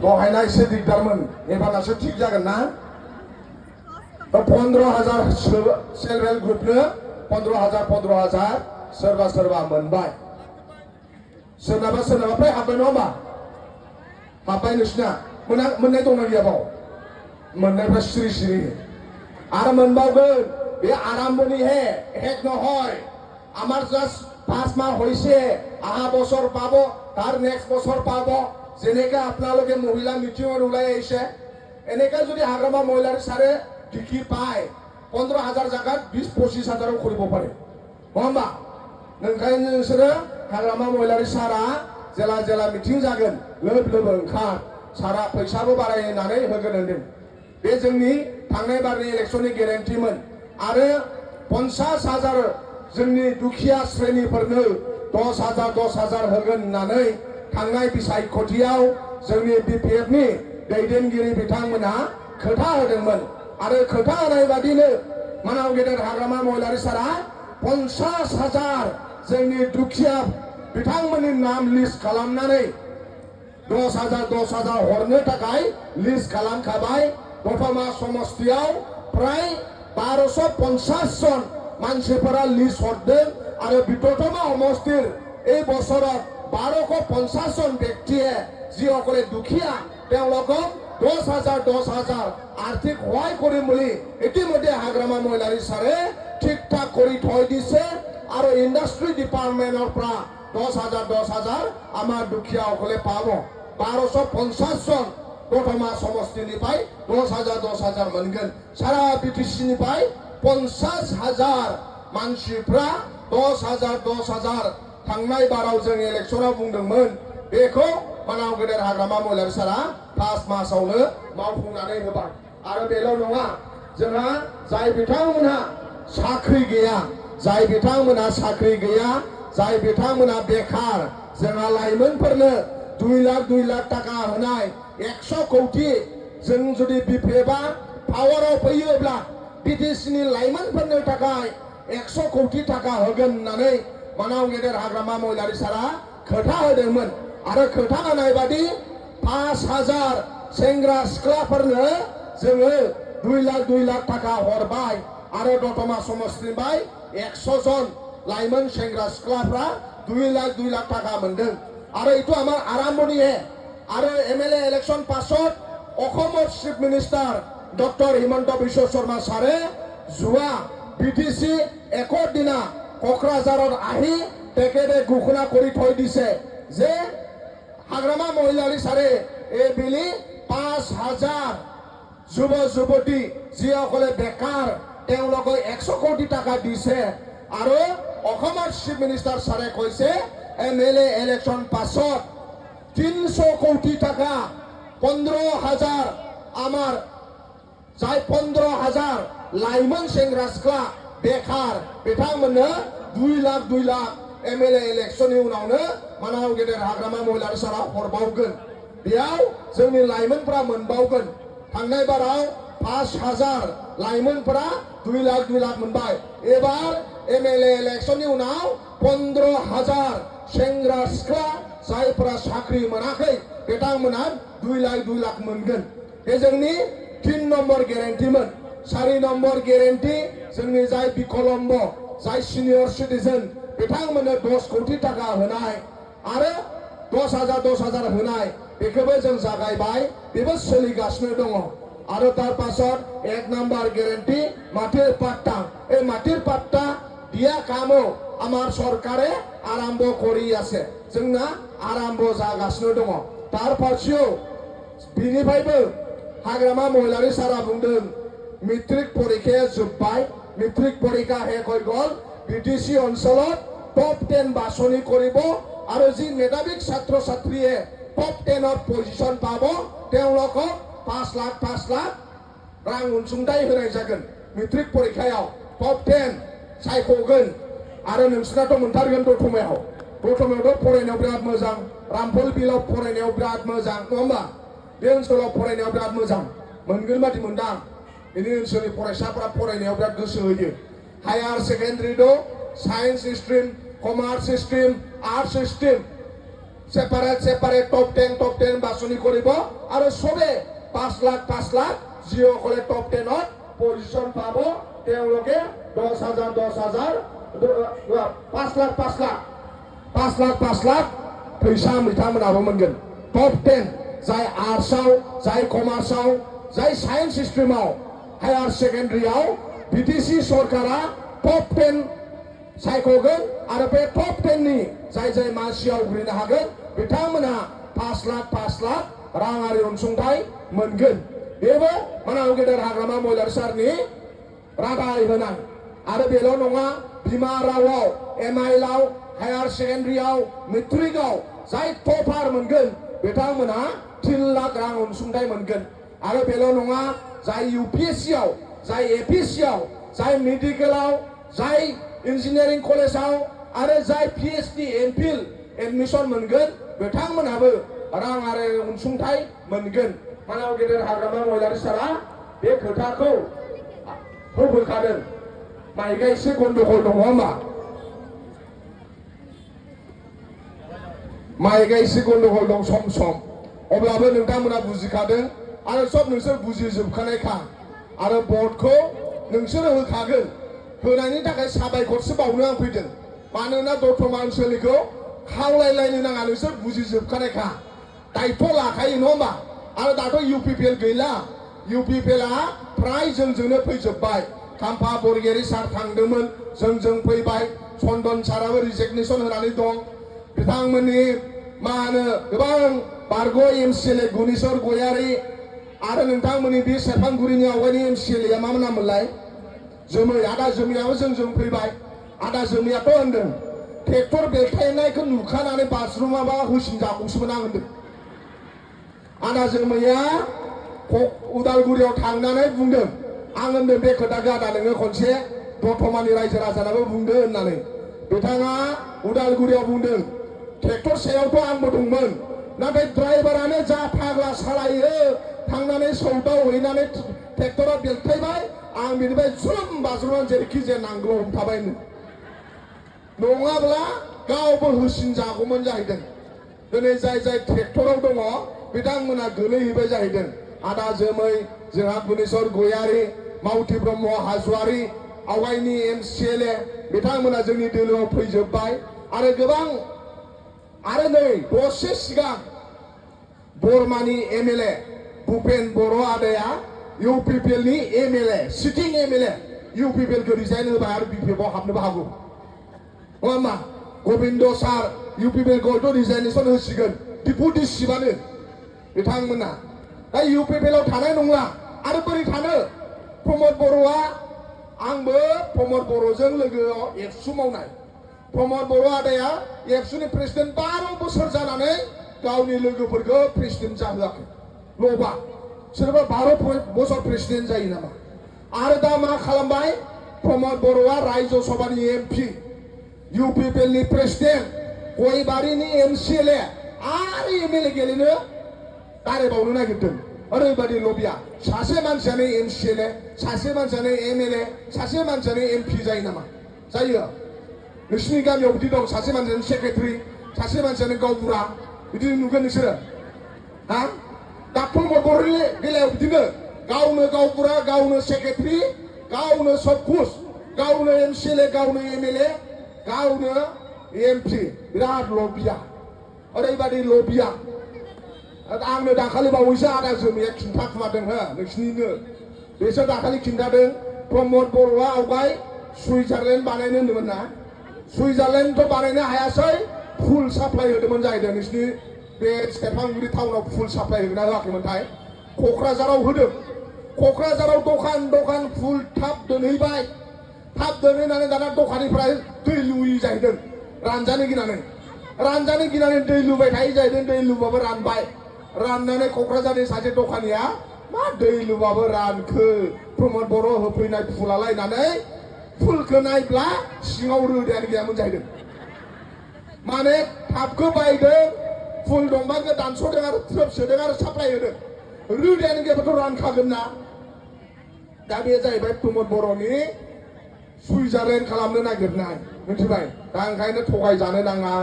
दहायना एसे दिगदारमोन एबारासो थिग जागोन ना 15,000 सेल्फ हेल्प ग्रुपनो 15,000 सोरबा मोनबाय सोरनाबा फ्राय हाबबाय नङा होमबा हाबबाय नोंसिना मोननाय दंना गैया बाव मोननायफ्रा सिरि आरो मोनबावगोन बे आराम्भनि হেক নহয় আমার জাস্ট 5 মাহ হইছে আহা বছর পাবো তার নেক্সট বছর পাবো যেনেকা আপোনালোকে মহিলা মিটিংত ওলাই আহিছে এনেকা যদি হাগ্ৰামা মহিলাৰ সাৰে টিকি পায় 15,000 জায়গাত 20-25,000 কৰিব পাৰে होमबा नोंखायनो नोंसोरो हाग्रामा महिलारि सारा जेला मिटिं जागोन लोब ओंखार सारा फैसाबो बारायनानै होगोन होनदों बे जोंनि थांनाय बारनि इलेक्शननि गेरेन्टिमोन आरो 50,000 जोंनि दुखिया श्रेणीफोरनो 10,000 होगोन होननानै थांनाय बिसायख'थियाव जोंनि बिपिएफनि दैदेनगिरि बिथांमोनहा खोथा होदोंमोन आरो खोथा होनाय बादिनो मानाव गेदेर हाग्रामा महिलारि सारा 50,000 जोंनि दुखिया बिथांमोननि नाम लिस्ट खालामनानै 10,000 हरनो थाखाय लिस्ट खालामखाबाय दतमा समष्टियाव प्राय 1250 जन मानसिफोरा लिस्ट हरदों आरो दतमा समष्टिर এই বছৰত 1250 জন ব্যক্তিয়ে যিসকলে দুখীয়া তেওঁলোকক 10,000 আৰ্থিক সহায় কৰিম বুলি ইতিমধ্যে হাগ্ৰামা মহিলাৰি সাৰে ঠিক ঠাক কৰি থৈ দিছে আৰু ইণ্ডাষ্ট্ৰি ডিপাৰ্টমেণ্টৰ পৰা 10,000 আমাৰ দুখীয়াসকলে পাব 1250 জন দতমা সমষ্টিনিफ्राय 10,000 मोनगोन सारा बिटिसिनिफ्राय 50,000 मानसिफ्रा 10,000 थांनाय बाराव जों इलेक्शनाव बुंदोंमोन बेखौ मानाव गेदेर हाग्रामा महिलारि सारा 5 मासावनो मावफुंनानै होबाय आरो बेल' नङा जोंहा जाय बिथांमोनहा साख्रि गैया जाय बिथांमोनहा बेकार जोंहा लाइमोनफोरनो 2 लाख टाका होनाय 100 कोटी जों जुदि बिपिएफआ पावाराव फैयोब्ला बिटिसिनि लाइमोनफोरनो थाखाय 100 कोटी टाका होगोन होननानै मानाव गेदेर हाग्रामा महिलारि सारा खोथा होदोंमोन आरो खोथा होनाय बादि 5,000 सेंग्रा सिख्लाफोरनो जोङो 2 लाख टाका हरबाय आरो दतमा समष्टिनिफ्राय 100 जन लाइमोन सेंग्रा सिख्लाफ्रा 2 लाख टाका मोनदों आरो এইটো আমাৰ আৰম্ভণিহে আৰু এমএলএ ইলেকশন পাছত অসমৰ chief minister doctor Himanta Biswa Sarma সাৰে যোৱা বিটিসি একর দিনা কোকৰাঝাৰত আহি তেখেতে ঘোষণা কৰি থৈ দিছে যে হাগ্ৰামা মহিলাৰি সাৰে এই বিলি 5,000 যুৱতী যিসকলে বেকাৰ তেওঁলোকক 100 কোটি টাকা দিছে আৰু অসমৰ চিফ মিনিষ্টাৰ সাৰে কৈছে এমএলএ ইলেকশন পাছত 300 কোটি টাকা 15,000 আমার যাই 15,000 লাইমন সেंग्रा सिख्ला बेकार बिथांमोननो 2 लाख एमएलए इलेक्शननि उनावनो मानाव गेदेर हाग्रामा महिलारि सारा हरबावगोन बेयाव जोंनि लाइमोनफोरा मोनबावगोन थांनाय बाराव 5,000 लाइमोनफोरा 2 लाख मोनबाय एबार एमएलए इलेक्शननि उनाव 15,000 सेंग्रा सिख्ला जायफोरा साख्रि मोनाखै बिथांमोनहा 2 लाख मोनगोन बे जोंनि 3 नम्बर गेरेन्टिमोन 4 नम्बर गेरेन्टि जोंनि जाय बिकलम्ब जाय सिनियर सिटिजेन बिथांमोननो 10 कोटी टाका होनाय आरो 10,000 होनाय बेखौबो जों जागायबाय बेबो सोलिगासिनो दङ आरो तार पाছত 1 नम्बर गेरेन्टि माटिर पाट्टा এই মাটির পাট্টা দিয়া কামও আমার সরকারে আরম্ভ করি আছে जोंना आरम्भ जागासिनो दङ तार फारसेयाव बिनिफ्रायबो हाग्रामा महिलारि सारा बुंदों मेट्रिक परीक्षाया जोब्बाय मेट्रिक परीक्षा শেষ হৈ গ'ল বিটিসি অঞ্চলত টপ 10 বাছনি কৰিব আৰু যি মেধাৱী ছাত্ৰ ছাত্ৰীয়ে টপ 10 ৰ পজিশন পাব তেওঁলোকক 5 लाख रां अनसुंथाइ होनाय जागोन मेट्रिक परीक्षायाव टप 10 सायख'गोन आरो नोंसोरनाथ' मोनथारगोन दतमायावथ' फरायनायाव बिराद मोजां रामफल बिलाव फरायनायाव बिराद मोजां नङा होमबा बे ओनसोलाव फरायनायाव बिराद मोजां मोनगोन बादि मोनदां बेनि ओनसोलनि फरायसाफोरा फरायनायाव बिराद गोसो होयो हायार सेकेन्डारि दं science stream commerce stream arts stream separate top 10 বাছনি কৰিব আৰু সবে 5 লাখ যিসকলে টপ 10ত পজিশন পাব তেওঁলোকে 10,000 5 লাখ फैसा बिथांमोनाबो मोनगोन टप 10 जाय आर्ट्सआव जाय कमार्सआव जाय साइन्स स्ट्रिमाव हायार सेकेन्डारियाव बिटिसि सरकारा टप 10 सायख'गोन आरो बे टप 10 नि जाय मासियाव आवग्रिनो हागोन बिथांमोना 5 लाख राङारि अनसुंथाइ मोनगोन बेबो मानाव गेदेर हाग्रामा महिलार सारनि रादाय होनाय आरो बेल' नङा बिमा रावाव एमआइएलआव हायार सेकेन्डारियाव मेट्रिकआव जाय टपार मोनगोन बिथांमोना 3 लाख रां अनसुंथाइ मोनगोन आरो बेल' नङा जाय यूपीएससीआव जाय एपीएससीआव जाय मेडिकेलाव जाय इंजिनियारिं कलेजाव आरो जाय पीएचडी एमफिल एडमिशन मोनगोन बिथांमोनाबो राङारि अनसुंथाइ मोनगोन मानाव गेदेर हाग्रामा महिलारि सारा बे खोथाखौ होबोखादों माइगा एसे गन्डगल दङ होमबा माइगा एसे गन्डगल दं सम अब्लाबो नोंथांमोना बुजिखादों आरो सब नोंसोर बुजिजोबखानायखा आरो बर्डखौ नोंसोर होखागोन होनायनि थाखाय साबायखरसो बावनो आं फैदों मानोना दतमा ओनसोलनिखौ खावलायलायनो नाङा नोंसोर बुजिजोबखानायखा दायथ' लाखायो नङा होमबा आरो दाथ' इउपिपिएल गैला इउपिपिएलआ फ्राय जोंजोंनो फैजोबबाय खाम्फा बरगयारि सार थांदोंमोन जों फैबाय चन्दन साराबो रिजिगनेसन होनानै दं बिथांमोननि मा होनो गोबां बारग' एमसिएलए गुनेश्वर गयारि आरो नोंथांमोननि बे सेरफांगुरिनि आवगायनि एमसिएलएआ मा नाममोनलाय जोमै आदा जोमैयाबो जों फैबाय आदा जोमैयाथ' होनदों ट्रेक्टर बेलथायनायखौ नुखानानै बाज्रुमाबा होसिनजागौसोमोन आं होनदों आदा जोमैया उदालगुरियाव थांनानै बुंदों आं होनदों बे खोथाखौ आदा नोङो खनसे दतमानि रायजो राजानाबो बुंदो होननानै बिथाङा उदालगुरियाव बुंदों ट्रेक्टर सायावथ' आंबो दंमोन नाथाय ड्राइभारानो जा फाग्ला सालायो थांनानै सौदाव हैनानै ट्रेक्टरा बेलथायबाय आं बिनिफ्राय जुम बाज्रुमनानै जेरैखि जाया नांगौ हमथाबाय नङाब्ला गावबो होसिनजागौमोन जाहैदों दिनै जाय ट्रेक्टराव दङ बिथांमोना गोलैहैबाय जाहैदों आदा जोमै जोंहा गुनेश्वर गयारि मावथि ब्रह्म हाज'वारि आवगायनि एमसिएलए बिथांमोना जोंनि दोलोआव फैजोबबाय आरो गोबां आरो नै दसे सिगां बरमानि एमएलए भुपेन बर' आदाया इउपिपिएलनि एमएलए सिटिं एमएलए इउपिपिएलखौ रिजाइन होबाय आरो बिपिएफआव हाबनोबो हागौ नङा होमबा गबिन्द सार इउपिपिएलखौथ' रिजाइनेसन होसिगोन डिपुटि चिफआनो बिथांमोना दा इउपिपिएलआव थानाय नंला आरो बोरै थानो प्रमद बर'आ आंबो प्रमद बर'जों लोगोआव एबसु मावनाय प्रमद बर' आदाया एबसुनि प्रेसिडेन्ट 12 बोसोर जानानै गावनि लोगोफोरखौ प्रेसिडेन्ट जाहोआखै लबा सोरबा 12 बोसोर प्रेसिडेन्ट जायो नामा आरो दा मा खालामबाय प्रमद बर'आ रायजो सभानि एमपि इउपिपिएलनि प्रेसिडेन्ट गयबारिनि एमसिएलए आरो एमएलए गेलेनो दारायबावनो नागिरदों ओरैबायदि लबिया सासे मानसियानो एमसिएलए सासे मानसियानो एमएलए सासे मानसियानो एमपि जायो नामा जायो नोंसिनि गामियाव बिदि दं सासे मानसियानो सेक्रेटारि सासे मानसियानो गावबुरा बिदि नुगोन नोंसोरो हा दा प्रमद बर'नि बेलायाव बिदिनो गावनो गावबुरा गावनो सेक्रेटारि गावनो सबकुस गावनो एमसिएलए गावनो एमएलए गावनो एमपि बिराद लबिया ओरैबायदि लबिया आंनो दाखालि बावैसो आदा जोमैया खिन्थाखुमादों हो नोंसिनिनो बेसोर दाखालि खिन्थादों प्रमद बर'आ आवगाय सुइजारलेण्ड बानायनो होनदोंमोन ना सुइजारलेण्डथ' बानायनो हायासै फुल साप्लाय होदोंमोन जाहैदों नोंसिनि बे सेरफांगुरि टाउनाव फुल साप्लाय होगोन ना होआखैमोनथाय क'क्राझाराव होदों क'क्राझाराव दखान फुल थाब दोनहैबाय थाब दोनहैनानै दाना दखाननिफ्राय दै लुयि जाहैदों रानजानो गिनानै दै लुबाय थायो जाहैदों दै लुबाबो रानबाय राननानै क'क्राझारनि सासे दखानिया मा दै लुबाबो रानखो प्रमद बर' होफैनाय फुलालायनानै फुलखौ नायब्ला सिङाव रोदायानो गैयामोन जाहैदों माने थाबखौ बायदों फुल दंबा दानस'दों आरो थ्रोब सोदों आरो साप्लाय होदों रोदायानो गैयाबाथ' रानखागोन ना दा बे जाहैबाय प्रमद बर'नि सुइजारलेण्ड खालामनो नागिरनाय मिथिबाय दा ओंखायनो थगायजानो नाङा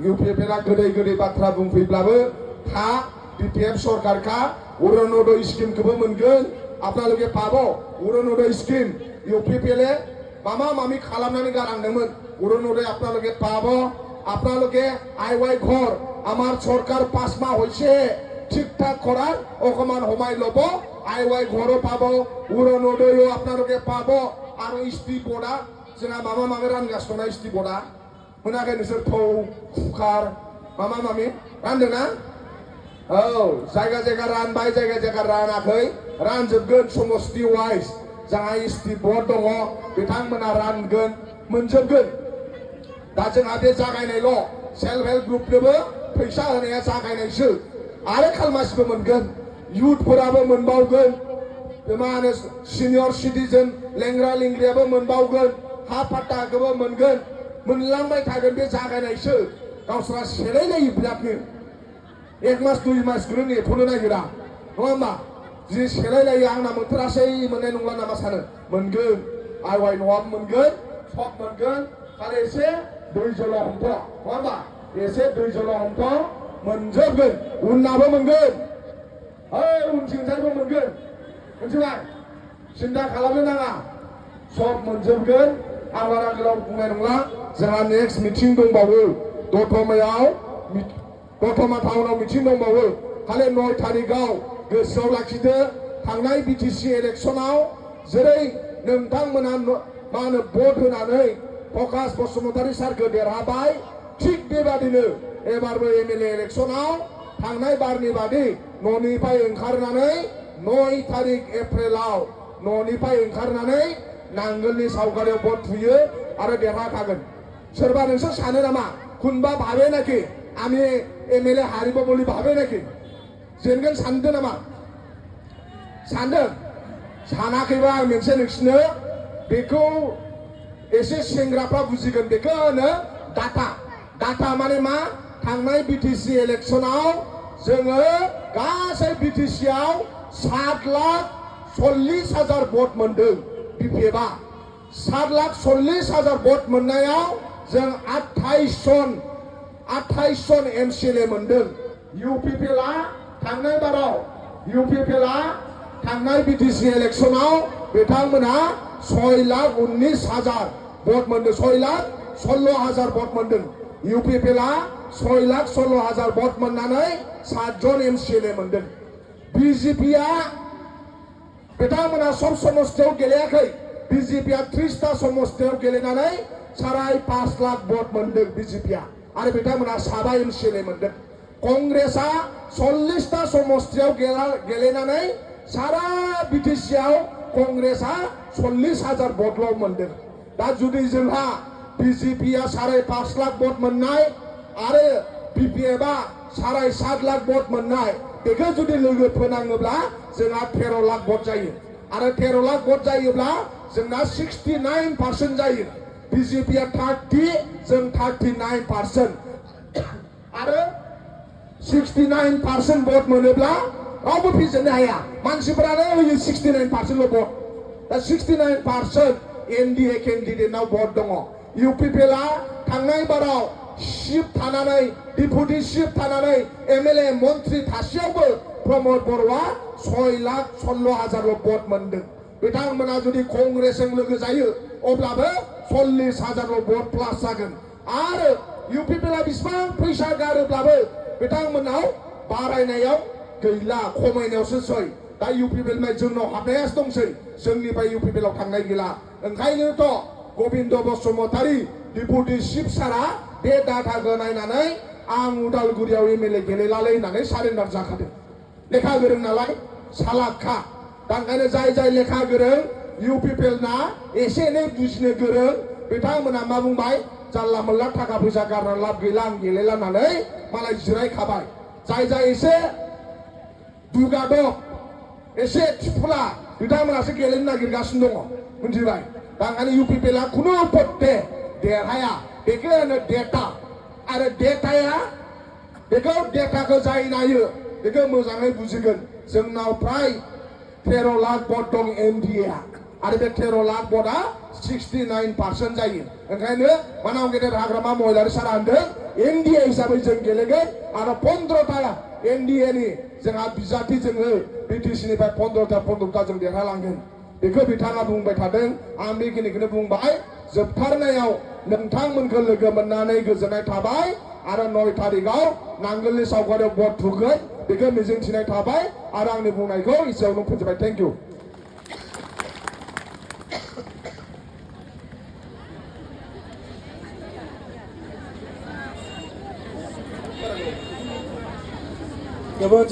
इउपिपिएलआ गोदै गोदै बाथ्रा बुंफैब्लाबो था बिपिएफ सरकारखा अरुणोदय स्किमखौबो मोनगोन आपनालोके पाबो अरुणोदय स्किम इउपिपिएलए मामा मामि खालामनानै गालांदोंमोन अरुणोदय आपनालोके पाबो आपनालोके आईवाई घर আমার সরকার 5 মাস হইছে ঠিকঠাক করার অকমান সময় লব আইওয়াই ঘরও পাবো অরুণোদয়ও আপনাদেরকে পাবো আর স্ত্রী বড়া जोंहा मामा मामि रानगासिनो ना स्त्री बड़ा मोनाखै नोंसोर थौ कुकार मामा मामि रानदोंना औ जायगा जायगा रानबाय जायगा जायगा रानाखै रानजोबगोन समस्ति वाइज जोंहा स्त्री बर्ड दङ बिथांमोना रानगोन मोनजोबगोन दा जोंहा बे जागायनायल' सेल्फ हेल्प ग्रुपनोबो फैसा होनाया जागायनायसो आरो खालमासिबो मोनगोन युथफोराबो मोनबावगोन मा होनो सिनियर सिटिजेन लेंग्रा लेंग्रियाबो मोनबावगोन हा पाट्टाखौबो मोनगोन मोनलांबाय थागोन बे जागायनायसो गावस्रा सेलायलायो बिरादनो 1 मास 2 मासखौनो नेथ'नो नागिरा नङा होमबा जि सेलायलायो आंना मोनथारासै मोननाय नंला नामा सानो मोनगोन आईवाई न'आबो मोनगोन सब मोनगोन खालि एसे दैजोल' हमथ' नङा होमबा एसे दैजोल' हमथ' मोनजोबगोन उनाबो मोनगोन उनथिंजायबो मोनगोन मिथिबाय सिन्था खालामनो नाङा सब मोनजोबगोन आं बारा गोलाव बुंनाय नंला जोंहा नेक्स्ट मिटिं दंबावो दतमायाव दतमा टाउनाव मिटिं दंबावो खालि 9 तारिखआव गोसोआव लाखिदो थांनाय बिटिसि इलेक्सनाव जेरै नोंथांमोना मा होनो भट होनानै प्रकाश बसुमतारी सारखौ देरहाबाय थिग बेबादिनो एबारबो एमएलए इलेक्सनाव थांनाय बारनि बादि न'निफ्राय ओंखारनानै 9 तारिख एप्रिलाव न'निफ्राय ओंखारनानै नांगोलनि सावगारियाव भट थुयो आरो देरहाखागोन सोरबा नोंसोर सानो नामा कुनबा भाबे नाखि आमी एमएलए हारिब बोली भाबे नाखि जेनगोन सानदों नामा सानदों सानाखैबा आं मोनसे नोंसिनो बेखौ एसे सेंग्राफ्रा बुजिगोन बेखौ होनो डाटा डाटा माने मा थांनाय बिटिसि इलेक्सनाव जोङो गासै बिटिसिआव 7,40,000 भट मोनदों बिपिएफआ 7,40,000 भट मोननायाव जों 28 जन एमसिएलए मोनदों इउपिपिएलआ थांनाय बाराव इउपिपिएलआ थांनाय बिटिसि इलेक्सनाव बिथांमोनहा 6,19,000 भट मोनदों 6,16,000 भट मोनदों इउपिपिएलआ 6,16,000 भट मोननानै 7 जन एमसिएलए मोनदों बिजेपिआ बिथांमोना सब समस्तियाव गेलेयाखै बिजेपिआ 30टा समस्तियाव गेलेनानै 5.5 लाख भट मोनदों बिजेपिआ आरो बिथांमोना 7 एमसिएलए मोनदों कंग्रेसआ 40टा समस्तियाव गेलेनानै सारा बिटिसिआव कंग्रेसआ 40,000 भटल' मोनदों दा जुदि जोंहा बिजेपिआ 5.5 लाख भट मोननाय आरो बिपिएफआ 7.5 लाख भट मोननाय बेखौ जुदि लोगो फोनाङोब्ला जोंहा 13 लाख भट जायो आरो 13 लाख भट जायोब्ला जोंना 69% जायो बिजेपिआ 30 जों 39% आरो 69% भट मोनोब्ला रावबो फेजेननो हाया मानसिफोरानो होयो 69%ल' भट दा 69% एनडिए केन्डिडेटनाव भट दङ इउपिपिएलआ थांनाय बाराव शिफ्ट थानानै डिपुटि शिफ्ट थानानै एमएलए मन्त्रि थासेयावबो प्रमोद बर'आ 6,16,000 भट मोनदों बिथांमोना जुदि कंग्रेसजों लोगो जायो अब्लाबो 40,000 भट प्लास जागोन आरो इउपिपिएलआ बेसेबां फैसा गारोब्लाबो बिथांमोनाव बारायनायाव गैला खमायनायावसो सै दा इउपिपिएलनिफ्राय जोंनाव हाबनायासो दंसै जोंनिफ्राय इउपिपिएलआव थांनाय गैला ओंखायनोथ' गबिन्द बसुमतारी डिपुटि चिफ सारा बे डाटाखौ नायनानै आं उदालगुरियाव एमएलए गेलेलालै होननानै सारेन्डार जाखादों लेखा गोरों नालाय सालाखा दा ओंखायनो जाय लेखा गोरों इउपिपिएलना एसे एनै बुजिनो गोरों बिथांमोना मा बुंबाय जानला मोनला थाखा फैसा गारना लाब गैला आं गेलेला होननानै मालाय जिरायखाबाय जाय एसे दुगा दं एसे थिफुला बिथांमोनासो गेलेनो नागिरगासिनो दङ मिथिबाय दा ओंखायनो इउपिपिएलआ खुनु पट्टे देरहाया बेखौ होनो डेटा आरो डेटाया बेखौ डेटाखौ जाय नायो बेखौ मोजाङै बुजिगोन जोंनाव प्राय 13 लाख भट दं एनडिएआ आरो बे 13 लाख भटआ 69% जायो ओंखायनो मानाव गेदेर हाग्रामा महिलारि सारा होनदों एनडिए हिसाबै जों गेलेगोन आरो 15टा एनडिए नि जोंहा बिजाथि जोङो बिटिसि निफ्राय 15टा जों देरहालांगोन बेखौ बिथाङा बुंबाय थादों आं बेखिनिखौनो बुंबाय जोबथारनायाव नोंथांमोनखौ लोगो मोननानै गोजोननाय थाबाय आरो 9 तारिखआव नांगोलनि सावगारियाव भट थुगोन बेखौ मिजिंथिनाय थाबाय आरो आंनि बुंनायखौ एसेयावनो फोजोबबाय थेंक इउ जोबोद